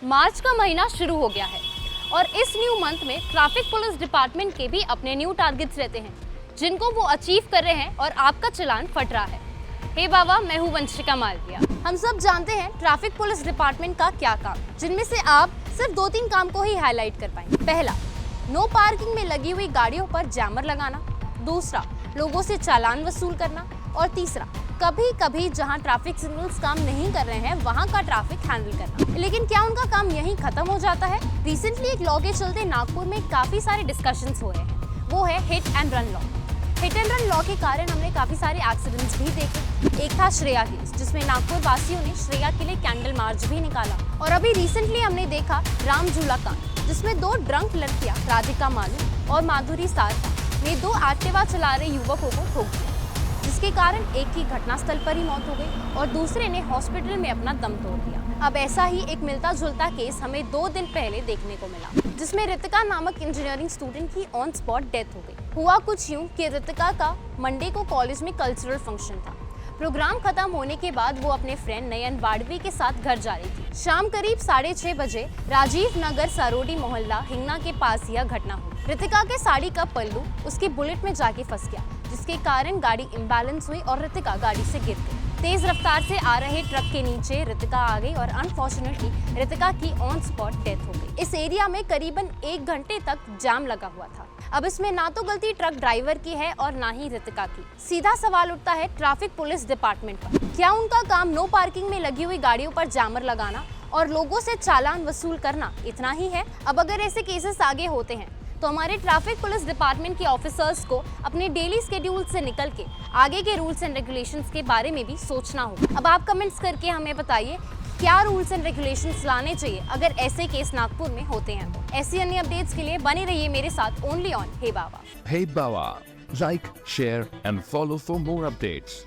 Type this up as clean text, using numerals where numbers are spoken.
मार्च का महीना शुरू हो गया है और इस न्यू मंथ में ट्रैफिक पुलिस डिपार्टमेंट के भी अपने न्यू टारगेट्स रहते हैं जिनको वो अचीव कर रहे हैं और आपका चलान फट रहा है। हे बाबा, मैं हूँ वंशिका मालविया। हम सब जानते हैं ट्रैफिक पुलिस डिपार्टमेंट का क्या काम, जिनमें से आप सिर्फ 2-3 काम को ही हाईलाइट कर पाएंगे। पहला, नो पार्किंग में लगी हुई गाड़ियों पर जैमर लगाना। दूसरा, लोगों से चालान वसूल करना। और तीसरा, कभी कभी जहां ट्रैफिक सिग्नल्स काम नहीं कर रहे हैं वहां का ट्रैफिक हैंडल करना। लेकिन क्या उनका काम यहीं खत्म हो जाता है? रिसेंटली एक लॉ के चलते नागपुर में काफी सारे डिस्कशंस हो रहे हैं, वो है hit and run law. Hit and run law के कारण हमने काफी सारे एक्सीडेंट्स भी देखे। एक था श्रेया केस, जिसमें नागपुर वासियों ने श्रेया के लिए कैंडल मार्च भी निकाला। और अभी रिसेंटली हमने देखा राम झूला कांड, जिसमें 2 ड्रंक लड़कियां राधिका मालू और माधुरी सारदा ने 2 एक्टिवा चला रहे युवकों को ठोक दिया, जिसके कारण एक की घटनास्थल पर ही मौत हो गई और दूसरे ने हॉस्पिटल में अपना दम तोड़ दिया। अब ऐसा ही एक मिलता जुलता केस हमें 2 दिन पहले देखने को मिला, जिसमें रितिका नामक इंजीनियरिंग स्टूडेंट की ऑन स्पॉट डेथ हो गई। हुआ कुछ यूं कि रितिका का मंडे को कॉलेज में कल्चरल फंक्शन था। प्रोग्राम खत्म होने के बाद वो अपने फ्रेंड नयन वाडवी के साथ घर जा रही थी। शाम करीब 6:30 बजे राजीव नगर सरोडी मोहल्ला हिंगना के पास यह घटना हुई। रितिका के साड़ी का पल्लू उसके बुलेट में जाके फंस गया, जिसके कारण गाड़ी इम्बैलेंस हुई और रितिका गाड़ी से गिर गई। तेज रफ्तार से आ रहे ट्रक के नीचे रितिका आ गई और अनफॉर्चुनेटली रितिका की ऑन स्पॉट डेथ हो गई। इस एरिया में करीबन 1 घंटे तक जाम लगा हुआ था। अब इसमें ना तो गलती ट्रक ड्राइवर की है और ना ही रितिका की। सीधा सवाल उठता है ट्रैफिक पुलिस डिपार्टमेंट पर, क्या उनका काम नो पार्किंग में लगी हुई गाड़ियों पर जैमर लगाना और लोगों से चालान वसूल करना इतना ही है? अब अगर ऐसे केसेस आगे होते हैं तो हमारे ट्रैफिक पुलिस डिपार्टमेंट के ऑफिसर्स को अपने डेली स्केड्यूल से निकल के आगे के रूल्स एंड रेगुलेशंस के बारे में भी सोचना होगा। अब आप कमेंट्स करके हमें बताइए क्या रूल्स एंड रेगुलेशंस लाने चाहिए अगर ऐसे केस नागपुर में होते हैं तो। ऐसी अन्य अपडेट्स के लिए बने रहिए मेरे साथ only on hey Baba. Hey Bawa, like, share and follow for more updates.